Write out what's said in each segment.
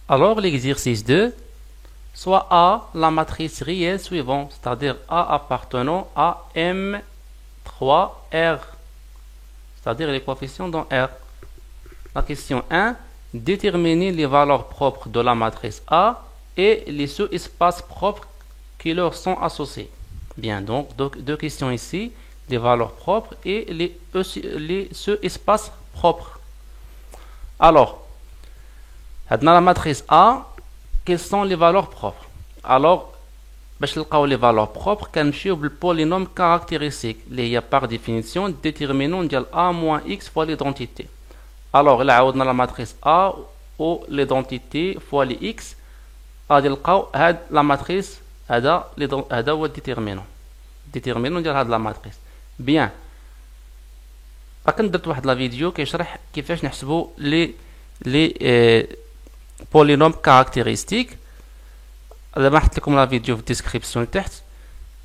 Alors, l'exercice 2, soit A, la matrice réelle suivante, c'est-à-dire A appartenant à M3R, c'est-à-dire les coefficients dans R. La question 1, déterminer les valeurs propres de la matrice A et les sous-espaces propres qui leur sont associés. Bien, donc, deux questions ici, les valeurs propres et les sous-espaces propres. Alors, dans la matrice A, quelles sont les valeurs propres? Alors, باش نلقاو les valeurs propres كنمشيو بالبولينوم caractéristique اللي هي par définition déterminant ديال A moins X fois l'identité. Alors, إلا عاودنا la matrice A ou l'identité fois les X غادي نلقاو هاد la matrice هذا هو الديتيرمينون ديال هاد la matrice. Bien. راك درت واحد لا فيديو كيشرح كيفاش نحسبوا لي بولينوم كاركتيرستيك. دابا حط لكم لا فيديو في الديسكريبسيون تحت.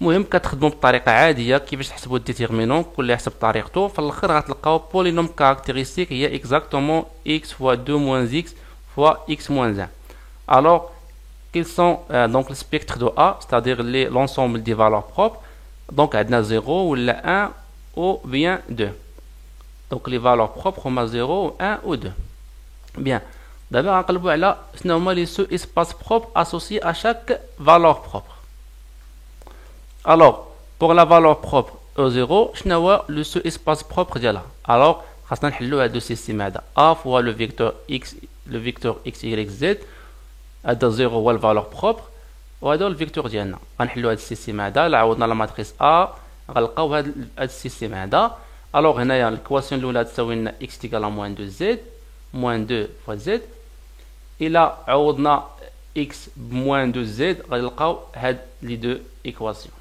المهم كتخدموا بطريقه عاديه كيفاش تحسبوا الديتيرمينون كل يحسب بطريقته. في الاخر غتلقاو بولينوم كاركتيرستيك هي اكزاكتومون x fois 2 moins x fois x moins 1. Alors quels sont donc le spectre de A, c'est-à-dire l'ensemble des valeurs propres. Donc عندنا 0 ولا 1 ou bien 2. Donc les valeurs propres هما 0 1 ou 2. Bien. D'abord, غنقلبوا على شنو هما les sous-espaces propres associés à chaque valeur propre. Alors, pour la valeur propre E0, شنو هو le sous-espace propre ديالها. Alors, خاصنا نحلوا هذا السيستيم هذا. A fois le vecteur x y z. هذا 0 هو الفالور بروبر وهذا هو الفيكتور ديالنا. غنحلوا هذا السيستيم هذا. الا عوضنا لا ماتريس A غنلقاو هذا السيستيم هذا. الوغ هنايا الكواسيون الاولى تساوي لنا x تيكال موان 2 z موان 2 فوا z. الى عوضنا x بموان 2 z غادي نلقاو هاد لي دو ايكواسيون.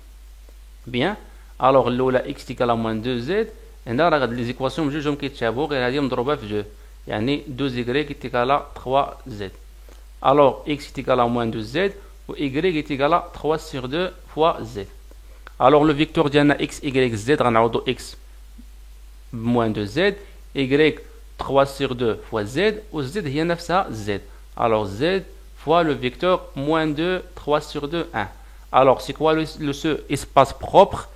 بيان. الوغ الاولى x تيكال موان 2 z هنا راه غاد لي زيكواسيون بجوجهم كيتشابهوا غير هذه مضروبه في 2 يعني 2 y تيكال 3 z. Alors, x est égal à moins 2z ou y est égal à 3 sur 2 fois z. Alors, le vecteur diana x, y, z, on a x moins 2z, y 3 sur 2 fois z, ou z est نفسها z. Alors, z fois le vecteur moins 2, 3 sur 2, 1. Alors, c'est quoi ce espace propre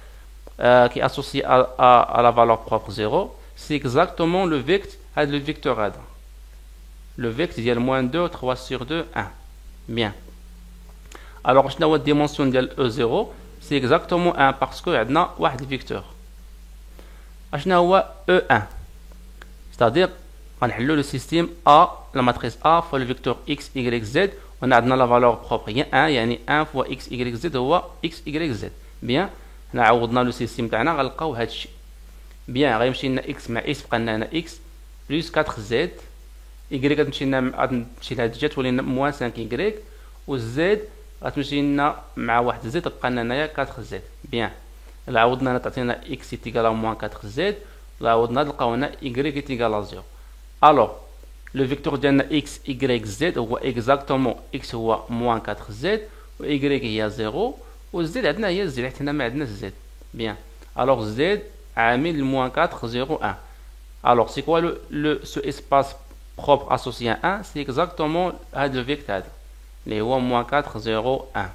qui est associé à la valeur propre 0? C'est exactement le vecteur A. Le vecteur ديال moins 2 3 sur 2 1. Bien. Alors شنو هو الديمونسيون ديال E0 c'est exactement 1 parce que عندنا واحد الفيكتور. شنو هو E1 c'est-à-dire غنحلوا لو سيستيم A la matrice A fois le vecteur x y z وهنا عندنا la valeur propre هي 1 يعني 1 fois x y z هو x y z. Bien. هنا عوضنا لو سيستيم تاعنا غنلقاو هذا الشيء. Bien. غيمشي لنا x مع x بقى لنا هنا x plus 4 z y غتمشي لها ديجا تولي لنا موان 5 y و z غتمشي لنا مع واحد z تبقى لنا هنايا 4 z. بيان. الا عوضنا هنا تعطينا x تيكال موان 4 z الا عوضنا نلقاو هنا y تيكال 0. الوغ لو فيكتور ديالنا x y z هو اكزاكتومون x هو موان 4 z و y هي 0 و z عندنا هي z حيت هنا ما عندناش z. بيان. الوغ z عامل موان 4 0 1. الوغ سي كوا ce espace propre associé à 1, c'est exactement le vecteur. Les moins 4, 0, 1.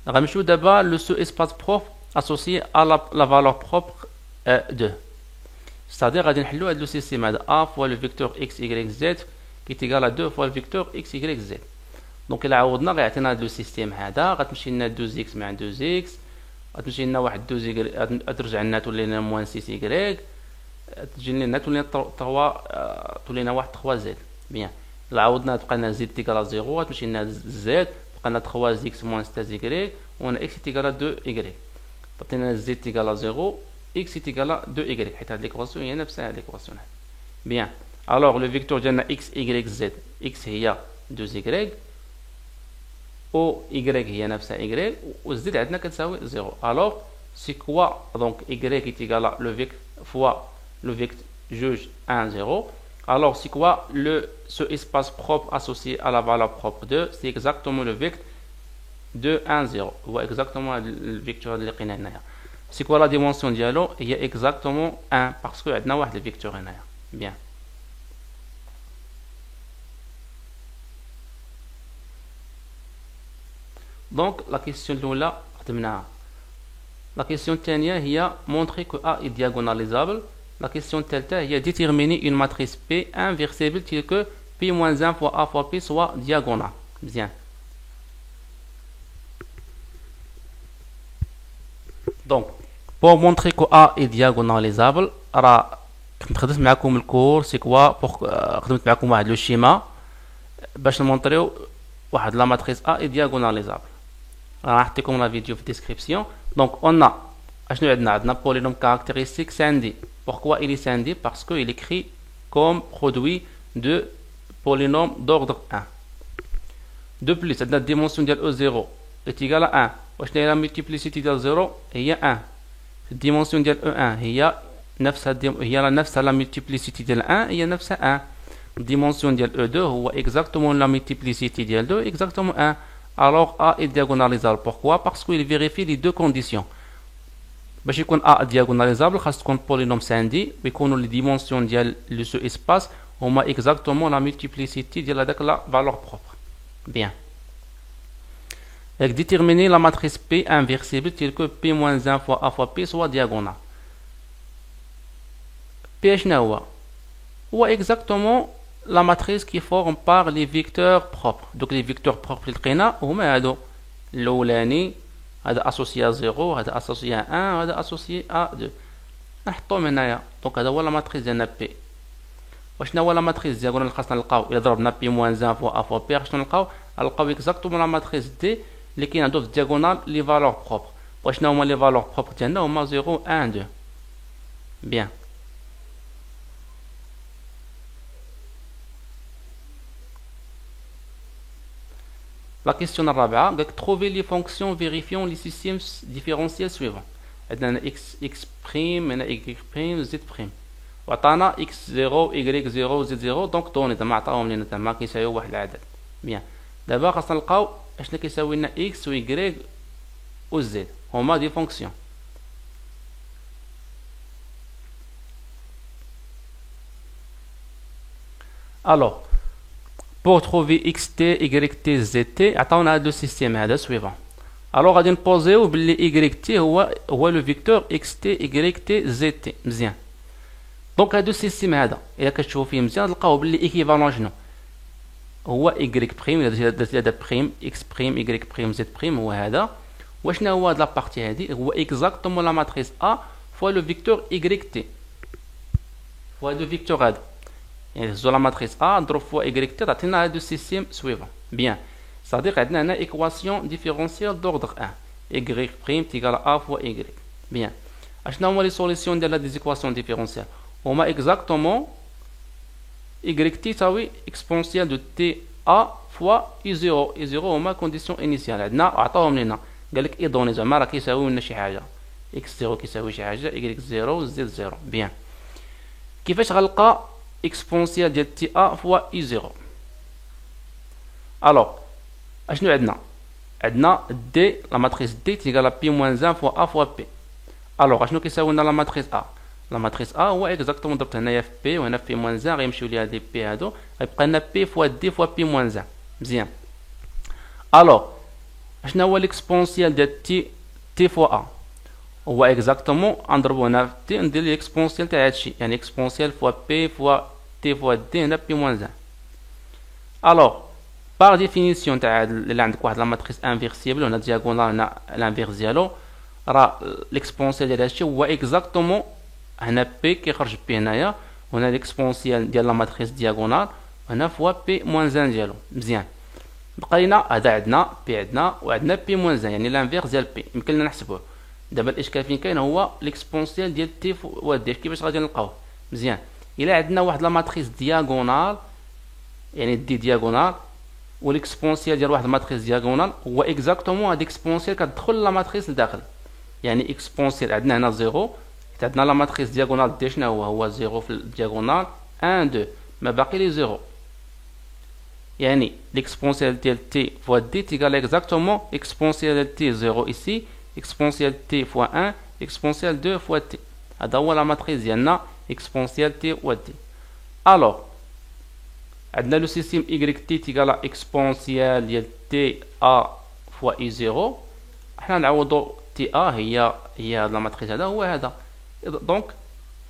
Ramchou d'abord le sous-espace propre associé à la valeur propre 2. C'est-à-dire, on va le système A fois le vecteur x, y, z qui est égal à 2 fois le vecteur x, y, z. Donc, il a le système هذا غتمشي لنا 2x مع 2x غتمشي لنا واحد 2y ترجع لنا تولي لنا موان 6y تجي لنا تولينا 3 تولينا واحد 3 زد. بيان. الا عوضنا تبقى لنا زد تيكال 0 غتمشي لنا زد تبقى لنا 3 اكس موان 6 زيكري وهنا اكس تيكال 2 ايكغيك تعطينا زد تيكال 0 اكس تيكال 2 ايكغيك حيت هاد ليكواسيون هي نفسها هاد ليكواسيون. بيان. الوغ لو فيكتور ديالنا اكس ايكغيك زد اكس هي 2 زيكريك و ايكغيك هي نفسها ايكغيك و زد عندنا كتساوي 0. الوغ سي كوا دونك ايكغيك تيكال لو فيك فوا le vecteur juge 1, 0. Alors, c'est quoi ce espace propre associé à la valeur propre 2? C'est exactement le vecteur de 1, 0. Ou exactement le vecteur de l'Iqinana. C'est quoi la dimension de dialogue? Il y a exactement 1 parce que il y a un vecteur. Bien. Donc la question الأولى خدمناها. La question الثانية هي montrer que A est diagonalisable. La question الثالثة هي déterminer une matrice P inversible telle que P-1 fois A fois P soit diagonale. Bien. Donc pour montrer que A est diagonalisable, راه كنت خدمت معكم الكور سي كوا خدمت معكم واحد لو شيما باش نمونطريو واحد لا ماتريس A est diagonalisable. راح نحطيكم لا فيديو في الديسكريبسيون. دونك on a اشنو عندنا polynôme caractéristique Sandy. Pourquoi il est Sandy? Parce qu'il est écrit comme produit de polynôme d'ordre 1. De plus, la dimension de E0 est égale à 1. واش هي la multiplicité ديال 0 هي 1. الديمونسيون ديال E1 هي نفسها la multiplicité ديال 1 هي نفسها 1. الديمونسيون ديال E2 هو exactement la multiplicité ديال 2 exactement 1. Alors A est diagonalisable. Pourquoi? Parce qu'il vérifie les deux conditions. باش يكون A diagonalisable خاص تكون polynôme Sandy ويكونوا les dimensions ديال لو سو espace هما exactement la multiplicité ديال هذاك la valeur propre. Bien. Donc déterminer la matrice P inversible telle que P-1 fois A fois P soit diagonale. P شنو هو exactement la matrice qui forme par les vecteurs propres. Donc les vecteurs propres اللي لقينا هما هادو الاولاني هذا associé à 0 هذا associé à 1 هذا associé à 2 نحطوهم هنايا. دونك هذا هو لا ماتريس ديالنا بي. وشنو هو لا ماتريس ديالنا اللي خاصنا نلقاو الا ضربنا بي موان 1 فوا ا فوا بي شنو نلقاو اكزاكتومون لا ماتريس دي اللي كاين عندو في الدياغونال لي فالور بروبر. وشنو هما لي فالور بروبر ديالنا هما 0 1 2. بيان. La question الرابعة قالك trouver les fonctions vérifiant les systèmes différentiels suivants. عندنا x prime هنا y prime z prime وعطانا x0 y0 z0 دونك دوني زعما عطاهم لينا زعما كيساويو واحد العدد. بيان. دابا خاصنا نلقاو اشنا كيساوي لنا x و y و z هما دي فونكسيون. Alors pour trouver xt, yt, zt عطاونا هاد لو سيستيم هذا suivant. alors غادي نبوزيو بلي yt هو لو فيكتور xt yt zt. مزيان. دونك هادو السيستيم هذا الا كتشوفوا فيه مزيان تلقاو بلي ايكيفالون شنو هو y بريم الا درتي هذا بريم x بريم y بريم z بريم هو هذا. وشنو هو هاد لابارتي هادي هو اكزاكتومون لا ماتريس a فوا لو فيكتور yt فوا هادو فيكتور هذا يعني زو لا ماتريس A نضرب فوا y تعطينا هادو السيستيم سويفون. بيان. صديق عندنا هنا ايكواسيون ديفيرونسيال دوردر 1 y بريم تيغال a فوا y. بيان. اشنا هما لي سوليسيون ديال هاد لي ايكواسيون ديفيرونسيال هما اكزاكتومون y تساوي اكسبونسيال دو تي a فوا y0 y0 هما كونديسيون انيسيال عندنا عطاوهم لينا قالك اي دوني زعما راه كيساويو لنا شي حاجه x0 كيساوي شي حاجه y0 z0. بيان. كيفاش غنلقى اكسبونسيال ديال تي ا فوا اي 0؟ الوغ اشنو عندنا دي لا ماتريس دي تيغال بي موان 1 فوا ا فوا بي. الوغ اشنو كيساوي لنا لا ماتريس ا؟ لا ماتريس ا هو اكزاكتومون ضربت هنايا في بي وهنا في بي موان 1 غيمشيو ليا دي بي هادو غيبقى لنا بي فوا دي فوا بي موان 1. مزيان. الوغ اشنو هو الاكسبونسيال ديال تي فوا ا؟ هو اكزاكتومون نضربو هنا في تي ندير الاكسبونسيال تاع هادشي يعني اكسبونسيال فوا بي فوا تي فوا دي هنا بي موان 1. الوغ باغ ديفينيسيون تاع الا عندك واحد لا ماتريس انفيرسيبل هنا دياغونال هنا الانفيرس ديالو راه الاكسبونسيال ديال هادشي هو اكزاكتومون هنا بي كيخرج بي هنايا وهنا الاكسبونسيال ديال لا ماتريس دياغونال هنا فوا بي موان 1 ديالو. مزيان. بقى لنا هذا عندنا بي عندنا وعندنا بي موان 1 يعني الانفيرس ديال بي يمكن لنا نحسبوه. دابا الاشكال فين كاين هو ليكسبونسيال ديال تي فوا دي كيفاش غادي نلقاوه. مزيان. الا عندنا واحد لا ماتريس دياغونال يعني دي دياغونال والاكسبونسيال ديال واحد الماتريس دياغونال هو اكزاكتومون هاد اكسبونسيال كتدخل لا ماتريس لداخل يعني اكسبونسيال عندنا هنا 0 عندنا لا ماتريس دياغونال دي شنو هو 0 في الدياغونال 1 2 ما باقي لي 0 يعني ليكسبونسيال ديال تي فوا دي تيغال اكزاكتومون اكسبونسيال ديال تي 0 ايسي exponentielle t fois 1 exponentielle 2 fois t. هذا هو لا ماتريس ديالنا exponentielle t fois t. alors عندنا لو سيستيم y t تيغال exponentielle ديال t a فوا اي زيرو، حنا نعوضو تي ا هي هاد لا ماتريس، هذا هو هذا. دونك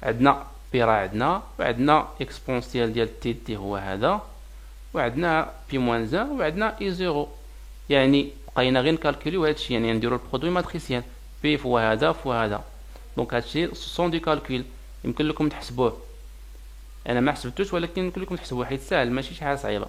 عندنا بي راه عندنا، وعندنا اكسبونسيال ديال تي هو هذا، وعندنا بي موان زان، وعندنا اي زيرو. يعني بقينا غير نكالكوليو هادشي، يعني نديرو البرودوي ماتريسيال بي فوا هذا فوا هذا. دونك هادشي سون دي كالكول، يمكن لكم تحسبوه، انا ما حسبتوش ولكن يمكن لكم تحسبوه حيت ساهل ماشي شي حاجه صعيبه.